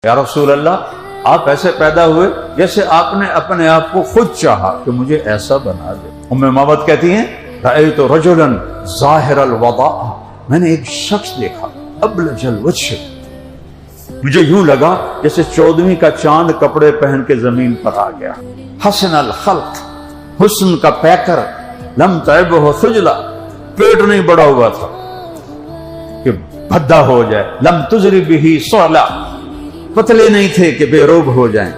یا رسول اللہ آپ ایسے پیدا ہوئے جیسے آپ نے اپنے آپ کو خود چاہا کہ مجھے ایسا بنا دے۔ ام معبد کہتی ہیں رأیت رجلا ظاہر الوضاء، میں نے ایک شخص دیکھا ابلج الوجہ، مجھے یوں لگا جیسے 14ویں کا چاند کپڑے پہن کے زمین پر آ گیا۔ حسن الخلق، حسن کا پیکر، لم تعبہ خجلا، پیٹ نہیں بڑا ہوا تھا کہ بھدا ہو جائے، لم تجری بہ صعلا، پتلے نہیں تھے کہ بے روب ہو جائیں۔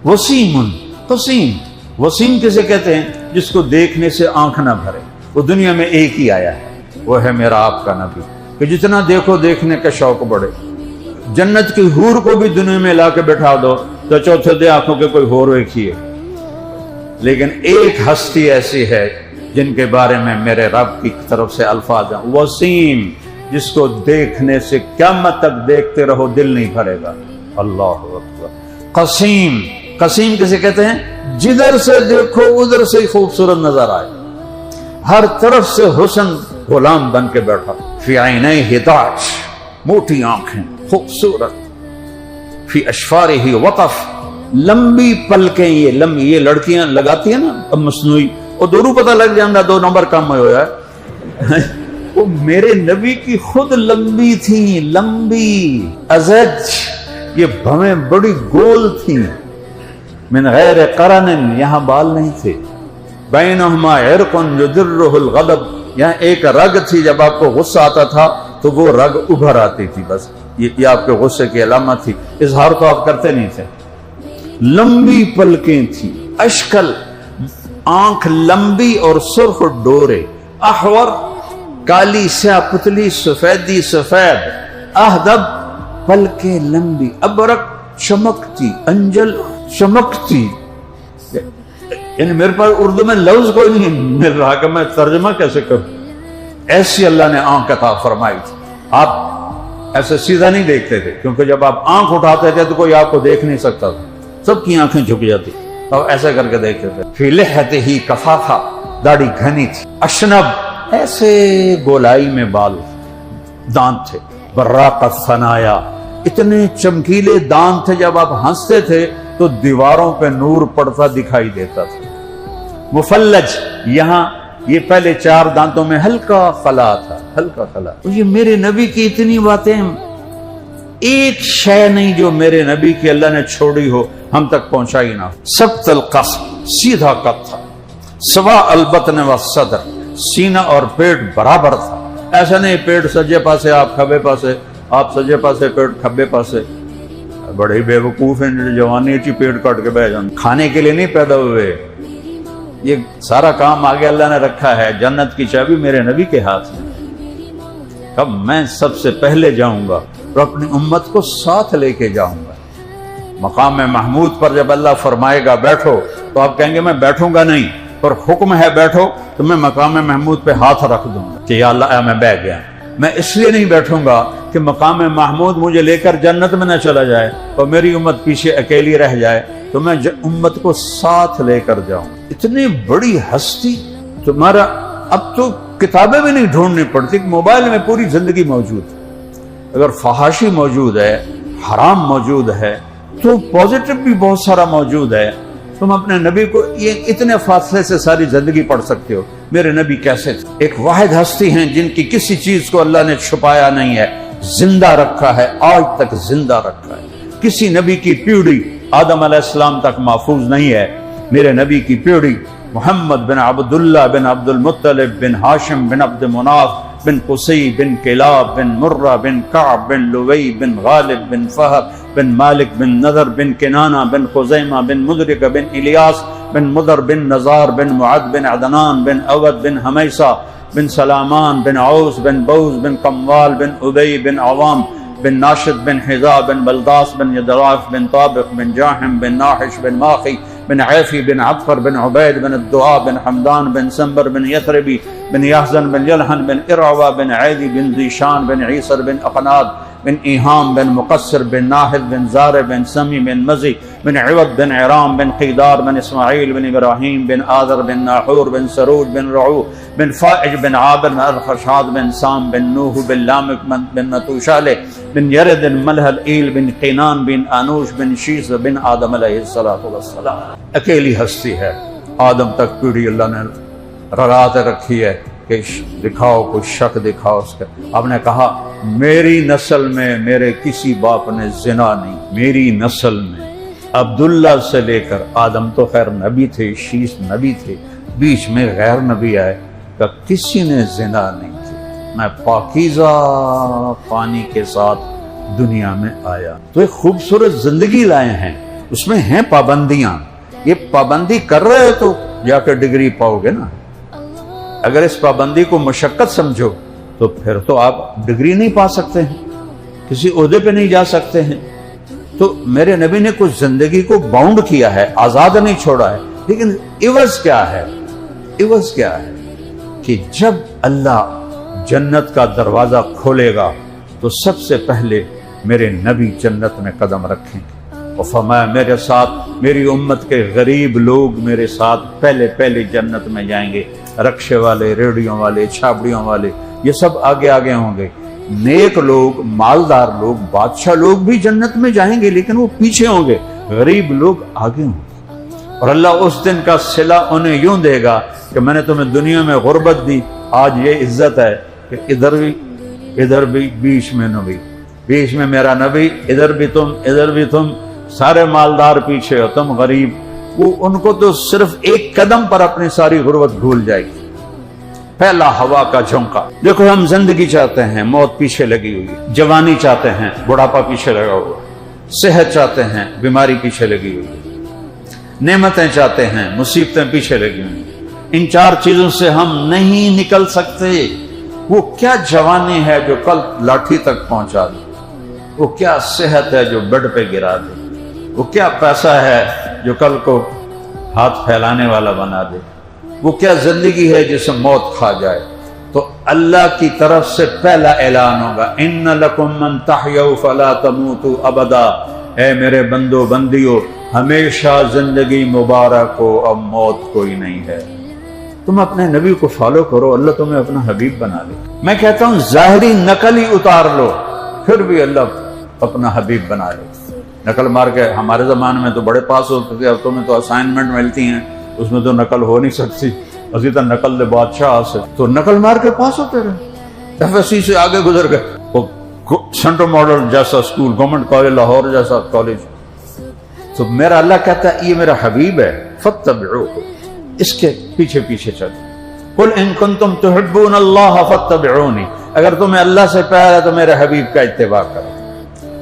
وسیم قسیم، وسیم کسے کہتے ہیں؟ جس کو دیکھنے سے آنکھ نہ بھرے، وہ دنیا میں ایک ہی آیا ہے، وہ ہے میرا آپ کا نبی، کہ جتنا دیکھو دیکھنے کا شوق بڑھے۔ جنت کی حور کو بھی دنیا میں لا کے بٹھا دو تو چوتھے دے آنکھوں کے کوئی اور ایک ہی ہے، لیکن ایک ہستی ایسی ہے جن کے بارے میں میرے رب کی طرف سے الفاظ ہیں، وسیم، جس کو دیکھنے سے قیامت تک دیکھتے رہو دل نہیں بھرے گا۔ اللہ اکبر۔ قسیم، قسیم کسے کہتے ہیں؟ جدھر سے دیکھو ادھر سے خوبصورت نظر آئے، ہر طرف سے حسن غلام بن کے بیٹھا۔ فی عینیہ ہداج، موٹی آنکھیں، خوبصورت۔ فی اشفارہ وقف، لمبی پلکیں، یہ لڑکیاں لگاتی ہیں نا اب مصنوعی، وہ دورو پتہ لگ جانا 2 نمبر کم ہوا ہے۔ وہ میرے نبی کی خود لمبی تھی، لمبی ازج، یہ بھویں بڑی گول تھیں، من غیر قرن، یہاں بال نہیں تھے، بینہما عرق یدرہ الغضب، یہاں ایک رگ تھی، جب آپ کو غصہ آتا تھا تو وہ رگ ابھر آتی تھی، بس یہ آپ کے غصے کی علامت تھی، اظہار تو آپ کرتے نہیں تھے۔ لمبی پلکیں تھیں، اشکل، آنکھ لمبی اور سرخ ڈورے، احور، کالی سیاہ پتلی، سفیدی سفید، اہدب، پلکیں لمبی، ابرق، چمکتی، انجل، چمکتی۔ یعنی میرے پاس اردو میں لفظ کوئی نہیں مل رہا کہ میں ترجمہ کیسے کروں، ایسی اللہ نے آنکھ عطا فرمائی تھی۔ آپ ایسے سیدھا نہیں دیکھتے تھے، کیونکہ جب آپ آنکھ اٹھاتے تھے تو کوئی آپ کو دیکھ نہیں سکتا تھا، سب کی آنکھیں جھک جاتی، اب ایسے کر کے دیکھتے تھے۔ فی لحیتہ کفافہ، داڑھی گھنی تھی، اشنب، ایسے گولائی میں بال، دانت تھے، براق الثنایا، اتنے چمکیلے دانت تھے جب آپ ہنستے تھے تو دیواروں پہ نور پڑتا دکھائی دیتا تھا۔ مفلج، یہاں یہ پہلے 4 دانتوں میں ہلکا خلا تھا، ہلکا خلا۔ یہ میرے نبی کی اتنی باتیں، ایک شے نہیں جو میرے نبی کی اللہ نے چھوڑی ہو ہم تک پہنچائی نہ ہو۔ سبت القصر، سیدھا قد تھا، سوا البطن والصدر، سینہ اور پیٹ برابر تھا، ایسا نہیں پیٹ سجے پاسے آپ کھبے پاسے، آپ سجے پاسے پیٹ کھبے پاسے۔ بڑے بے وقوف ہیں جو جوانی چی پیٹ کاٹ کے بیٹھ جاتے، کھانے کے لیے نہیں پیدا ہوئے، یہ سارا کام آگے اللہ نے رکھا ہے، جنت کی چابی میرے نبی کے ہاتھ میں۔ اب میں سب سے پہلے جاؤں گا اور اپنی امت کو ساتھ لے کے جاؤں گا۔ مقام محمود پر جب اللہ فرمائے گا بیٹھو تو آپ کہیں گے میں بیٹھوں گا نہیں، پر حکم ہے بیٹھو تو میں مقام محمود پہ ہاتھ رکھ دوں گا کہ یا اللہ میں بیٹھ گیا۔ میں اس لیے نہیں بیٹھوں گا کہ مقام محمود مجھے لے کر جنت میں نہ چلا جائے اور میری امت پیچھے اکیلی رہ جائے، تو میں امت کو ساتھ لے کر جاؤں۔ اتنی بڑی ہستی تمہارا، اب تو کتابیں بھی نہیں ڈھونڈنی پڑتی، موبائل میں پوری زندگی موجود ہے۔ اگر فحاشی موجود ہے، حرام موجود ہے، تو پازیٹو بھی بہت سارا موجود ہے۔ تم اپنے نبی کو یہ اتنے فاصلے سے ساری زندگی پڑھ سکتے ہو، میرے نبی کیسے تھے؟ ایک واحد ہستی ہیں جن کی کسی چیز کو اللہ نے چھپایا نہیں ہے، زندہ رکھا ہے، آج تک زندہ رکھا ہے۔ کسی نبی کی پیڑھی آدم علیہ السلام تک محفوظ نہیں ہے، میرے نبی کی پیڑھی محمد بن عبداللہ بن عبد المطلب بن ہاشم بن عبد مناف بن قصی بن کلاب بن مرہ بن کعب بن لوی بن غالب بن فہر بن مالک بن نذر بن کنانہ بن خزیمہ بن مدرک بن الیاس بن مدر بن نزار بن معد بن عدنان بن اود بن حمیسہ بن سلامان بن عوس بن بوز بن قموال بن ابی بن عوام بن ناشد بن حذاء بن بلداس بن یدراف بن طابق بن جاحم بن ناحش بن ماخی بن عیفی بن عبقر بن عبید بن الدعاء بن حمدان بن سنبر بن یثربی بن یحزن بن یلحن بن ارعوہ بن عیدی بن ذیشان بن عیسر بن اقناد بن ایہام بن مقصر بن ناہد بن زار بن سمی بن مزی بن عوض بن عرام بن قیدار بن اسماعیل بن ابراہیم بن آذر بن ناحور بن سروج بن رعو بن فائج بن عابر بن الخشاد بن سام بن نوح بن لامک بن نتوشالہ بن یرد ملح الایل بن قینان بن انوش بن شیس بن آدم علیہ السلام. اکیلی ہستی ہے، آدم تک پیڑھی اللہ نے رگات رکھی ہے کہ دکھاؤ کوئی شک دکھاؤ اس کا. آپ نے کہا میری نسل میں میرے کسی باپ نے زنا نہیں، میری نسل میں عبداللہ سے لے کر آدم تو خیر نبی تھے، شیس نبی تھے، بیچ میں غیر نبی آئے کہ کسی نے زنا نہیں کی. میں پاکیزہ پانی کے ساتھ دنیا میں آیا. تو ایک خوبصورت زندگی لائے ہیں، اس میں ہیں پابندیاں. یہ پابندی کر رہے ہو تو جا کے ڈگری پاؤ گے نا. اگر اس پابندی کو مشقت سمجھو تو پھر تو آپ ڈگری نہیں پا سکتے ہیں، کسی عہدے پہ نہیں جا سکتے ہیں. تو میرے نبی نے کچھ زندگی کو باؤنڈ کیا ہے، آزاد نہیں چھوڑا ہے. لیکن عوض کیا ہے؟ عوض کیا ہے کہ جب اللہ جنت کا دروازہ کھولے گا تو سب سے پہلے میرے نبی جنت میں قدم رکھیں گے. اور فرمایا میرے ساتھ میری امت کے غریب لوگ میرے ساتھ پہلے جنت میں جائیں گے. رکشے والے، ریڑھیوں والے، چھابڑیوں والے، یہ سب آگے آگے ہوں گے. نیک لوگ، مالدار لوگ، بادشاہ لوگ بھی جنت میں جائیں گے لیکن وہ پیچھے ہوں گے، غریب لوگ آگے ہوں گے. اور اللہ اس دن کا صلہ انہیں یوں دے گا کہ میں نے تمہیں دنیا میں غربت دی، آج یہ عزت ہے کہ ادھر بھی بیچ میں نبی، بیچ میں میرا نبی، ادھر بھی تم سارے مالدار پیچھے ہو، تم غریب. وہ ان کو تو صرف ایک قدم پر اپنی ساری غربت بھول جائے گی. پہلا ہوا کا جھونکا. دیکھو ہم زندگی چاہتے ہیں، موت پیچھے لگی ہوئی. جوانی چاہتے ہیں، بڑھاپا پیچھے لگا ہوا. صحت چاہتے ہیں، بیماری پیچھے لگی ہوئی. نعمتیں چاہتے ہیں، مصیبتیں پیچھے لگی ہوئی. ان چار چیزوں سے ہم نہیں نکل سکتے. وہ کیا جوانی ہے جو کل لاٹھی تک پہنچا دے؟ وہ کیا صحت ہے جو بیڈ پہ گرا دے؟ وہ کیا پیسہ ہے جو کل کو ہاتھ پھیلانے والا بنا دے؟ وہ کیا زندگی ہے جسے موت کھا جائے؟ تو اللہ کی طرف سے پہلا اعلان ہوگا ان لکم من تحیوا فلا تموتوا ابدا. اے میرے بندو بندیو، ہمیشہ زندگی مبارک ہو، اب موت کوئی نہیں ہے. تم اپنے نبی کو فالو کرو، اللہ تمہیں اپنا حبیب بنا لے. میں کہتا ہوں ظاہری نقل ہی اتار لو، پھر بھی اللہ اپنا حبیب بنا لے. نقل مار کے ہمارے زمانے میں تو بڑے پاس ہوتے تھے، اب تمہیں تو اسائنمنٹ ملتی ہیں، اس میں تو نقل ہو نہیں سکتی. اسی طرح نقل دے بادشاہ سے تو نقل مار کے پاس ہوتے رہے. ایف ایس سی سے آگے گزر گئے. وہ سینٹرل ماڈل جیسا اسکول، گورنمنٹ کالج لاہور جیسا کالج. تو میرا اللہ کہتا ہے یہ میرا حبیب ہے، فاتبعوہ، اس کے پیچھے پیچھے چلو. قل ان کنتم تحبون اللہ فاتبعونی، اگر تمہیں اللہ سے پیار ہے تو میرے حبیب کا اتباع کرو.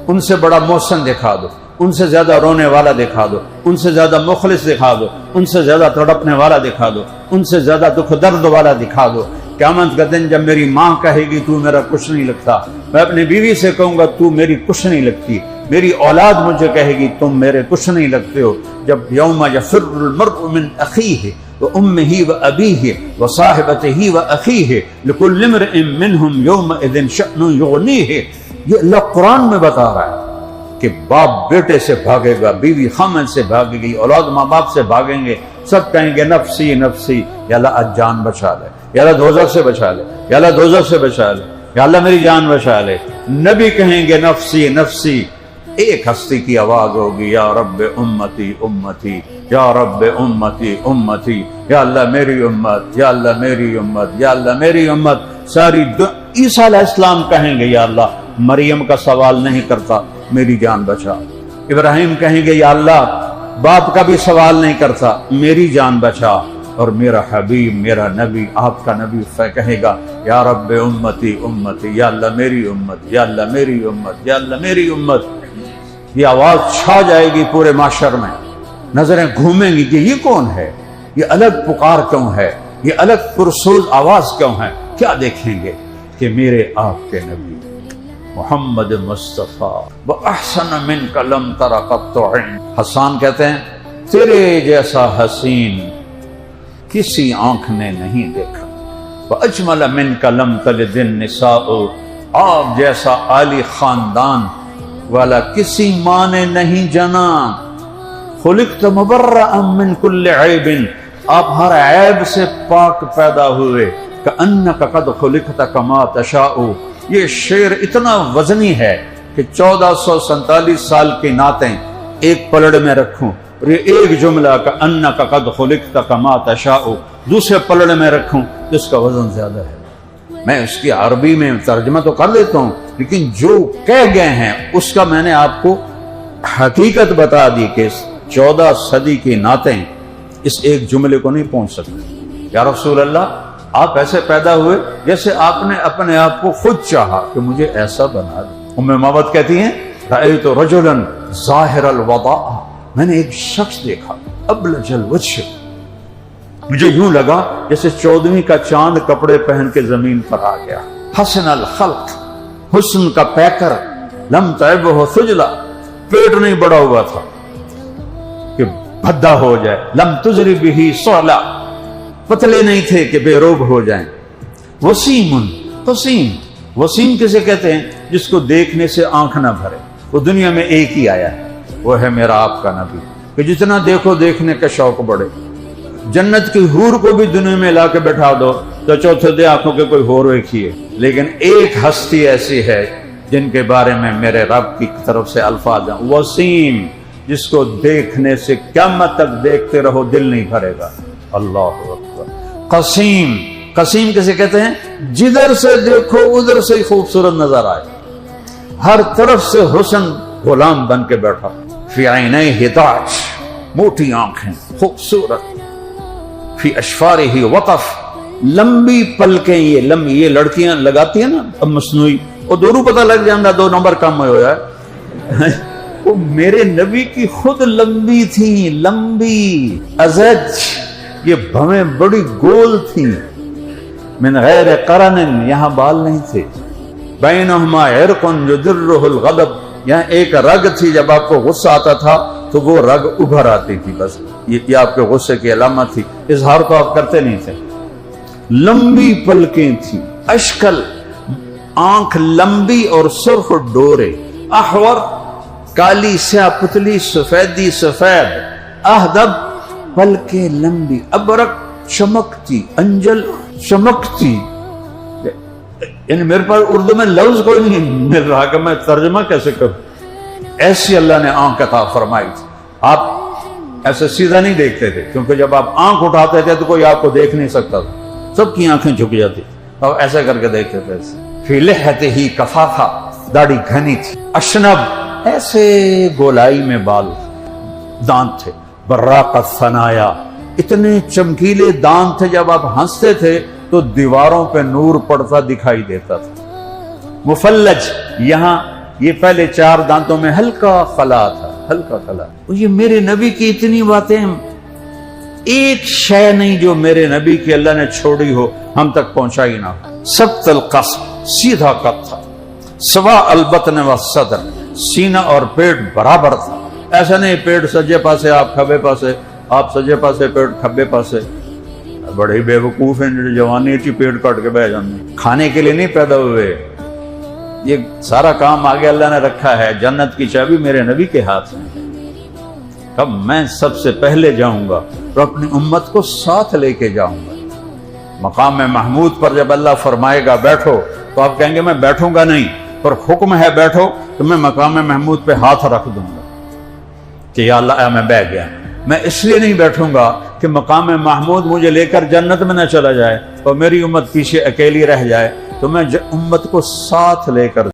ان سے بڑا محسن دکھا دو، ان سے زیادہ رونے والا دکھا دو، ان سے زیادہ مخلص دکھا دو، ان سے زیادہ تڑپنے والا دکھا دو، ان سے زیادہ دکھ درد والا دکھا دو. قیامت کا دن جب میری ماں کہے گی تو میرا کچھ نہیں لگتا، میں اپنی بیوی سے کہوں گا تو میری کچھ نہیں لگتی، میری اولاد مجھے کہے گی تم میرے کچھ نہیں لگتے ہو. جب یوم یفر المرء من اخیہ وامہ وابیہ وصاحبتہ واخیہ لکل امرئ منہم یومئذ شأن یغنیہ. یہ اللہ قرآن میں بتا رہا ہے کہ باپ بیٹے سے بھاگے گا، بیوی خامن سے بھاگے گی، اولاد ماں باپ سے بھاگیں گے. سب کہیں گے نفسی نفسی، یا اللہ آج جان بچا لے، یا اللہ دوزخ سے بچا لے، یا اللہ دوزخ سے بچا لے، یا اللہ میری جان بچا لے. نبی کہیں گے نفسی نفسی. ایک ہستی کی آواز ہوگی یا رب امتی امتی، یا رب امتی امتی، یا اللہ میری امت، یا اللہ میری امت، یا اللہ میری امت. ساری عیسیٰ علیہ السلام کہیں گے یا اللہ مریم کا سوال نہیں کرتا، میری جان بچا. ابراہیم کہیں گے یا اللہ باپ کا بھی سوال نہیں کرتا، میری جان بچا. اور میرا حبیب، میرا نبی، آپ کا نبی کہے گا یا رب امتی امتی، یا اللہ میری امت، یا اللہ میری امت، یا اللہ میری امت. یہ آواز چھا جائے گی پورے معاشر میں، نظریں گھومیں گی کہ یہ کون ہے، یہ الگ پکار کیوں ہے، یہ الگ پرسوز آواز کیوں ہے. کیا دیکھیں گے کہ میرے آپ کے نبی محمد مصطفیٰ وَأَحْسَنَ مِنْكَ لَمْ تَرَ قَطُّ عَيْنٌ. حسان کہتے ہیں تیرے جیسا حسین کسی آنکھ نے نہیں دیکھا. وَأَجْمَلَ مِنْكَ لَمْ تَلِدِ النِّسَاءُ، آپ جیسا عالی خاندان والا کسی ماں نے نہیں جنا. خُلِقْتَ مُبَرَّأً مِنْ كُلِّ عَيْبٍ، آپ ہر عیب سے پاک پیدا ہوئے. كَأَنَّكَ قَدْ خُلِقْتَ كَمَا تَشَاءُ. یہ شعر اتنا وزنی ہے کہ 1447 سال کی نعتیں ایک پلڑ میں رکھوں اور یہ ایک جملہ کا انک قد خلقت کما تشاء دوسرے پلڑ میں رکھوں جس کا وزن زیادہ ہے۔ میں اس کی عربی میں ترجمہ تو کر لیتا ہوں، لیکن جو کہہ گئے ہیں اس کا میں نے آپ کو حقیقت بتا دی کہ 14 صدی کی نعتیں اس ایک جملے کو نہیں پہنچ سکتی۔ یا رسول اللہ، آپ ایسے پیدا ہوئے جیسے آپ نے اپنے آپ کو خود چاہا کہ مجھے ایسا بنا دے۔ ام مابت کہتی ہیں رأیت رجلا ظاہر الوضاء، میں نے ایک شخص دیکھا ابلج الوجه، مجھے یوں لگا جیسے 14ویں کا چاند کپڑے پہن کے زمین پر آ گیا۔ حسن الخلق، حسن کا پیکر، لم تعبہ ثجلا، پیٹ نہیں بڑا ہوا تھا کہ بھدا ہو جائے، لم تجری بہ صعلا، پتلے نہیں تھے کہ بے روب ہو جائیں۔ وسیم قسیم، وسیم کسے کہتے ہیں؟ جس کو دیکھنے سے آنکھ نہ بھرے۔ وہ دنیا میں ایک ہی آیا ہے، وہ ہے میرا آپ کا نبی، کہ جتنا دیکھو دیکھنے کا شوق بڑھے۔ جنت کی حور کو بھی دنیا میں لا کے بٹھا دو تو چوتھے دے آنکھوں کے کوئی اور دیکھیے، لیکن ایک ہستی ایسی ہے جن کے بارے میں میرے رب کی طرف سے الفاظ ہیں، وسیم، جس کو دیکھنے سے قیامت تک دیکھتے رہو دل نہیں بھرے گا۔ اللہ اکبر۔ قسیم، قسیم کسے کہتے ہیں؟ جدھر سے دیکھو ادھر سے خوبصورت نظر آئے، ہر طرف سے حسن غلام بن کے بیٹھا۔ فی عینیہ ہداج، موٹی آنکھیں، خوبصورت۔ فی اشفارہ وقف، لمبی پلکیں، یہ لڑکیاں لگاتی ہیں نا اب مصنوعی، وہ دورو پتہ لگ جاندہ 2 نمبر کم ہو جائے۔ وہ میرے نبی کی خود لمبی تھی، لمبی ازج، یہ بھویں بڑی گول تھیں، من غیر قرن، یہاں بال نہیں تھے، بینہما عرق یدرہ الغضب، یہاں ایک رگ تھی، جب آپ کو غصہ آتا تھا تو وہ رگ ابھر آتی تھی، بس یہ آپ کے غصے کی علامت تھی، اظہار تو آپ کرتے نہیں تھے۔ لمبی پلکیں تھیں، اشکل، آنکھ لمبی اور سرخ ڈورے، احور، کالی سیاہ پتلی، سفیدی سفید، اہدب، پلکیں لمبی، ابرق، چمکتی، انجل، چمکتی۔ یعنی میرے پاس اردو میں لفظ کوئی نہیں مل رہا کہ میں ترجمہ کیسے کروں، ایسی اللہ نے آنکھ عطا فرمائی تھی۔ آپ ایسے سیدھا نہیں دیکھتے تھے، کیونکہ جب آپ آنکھ اٹھاتے تھے تو کوئی آپ کو دیکھ نہیں سکتا تھا، سب کی آنکھیں جھک جاتی، اور ایسے کر کے دیکھتے تھے۔ فی لحیتہ کفافہ، داڑھی گھنی تھی، اشنب، ایسے گولائی میں بال، دانت تھے، براق الثنایا، اتنے چمکیلے دانت تھے، جب آپ ہنستے تھے تو دیواروں پہ نور پڑتا دکھائی دیتا تھا۔ مفلج، یہاں یہ پہلے 4 دانتوں میں ہلکا خلا تھا، ہلکا خلا۔ یہ میرے نبی کی اتنی باتیں، ایک شے نہیں جو میرے نبی کی اللہ نے چھوڑی ہو ہم تک پہنچائی نہ ہو۔ سبت القصب، سیدھا قد تھا، سوا البطن والصدر، سینہ اور پیٹ برابر تھا، ایسا نہیں پیٹ سجے پاسے آپ کھبے پاسے، آپ سجے پاسے پیٹ کھبے پاسے۔ بڑے بے وقوف ہیں جو جوانی تھی پیٹ کاٹ کے بہ جانے، کھانے کے لیے نہیں پیدا ہوئے، یہ سارا کام آگے اللہ نے رکھا ہے، جنت کی چابی میرے نبی کے ہاتھ میں۔ اب میں سب سے پہلے جاؤں گا اور اپنی امت کو ساتھ لے کے جاؤں گا۔ مقام محمود پر جب اللہ فرمائے گا بیٹھو تو آپ کہیں گے میں بیٹھوں گا نہیں، پر حکم ہے بیٹھو تو میں مقام محمود پہ ہاتھ رکھ دوں گا کہ یا اللہ میں بیٹھ گیا۔ میں اس لیے نہیں بیٹھوں گا کہ مقام محمود مجھے لے کر جنت میں نہ چلا جائے اور میری امت پیچھے اکیلی رہ جائے، تو میں امت کو ساتھ لے کر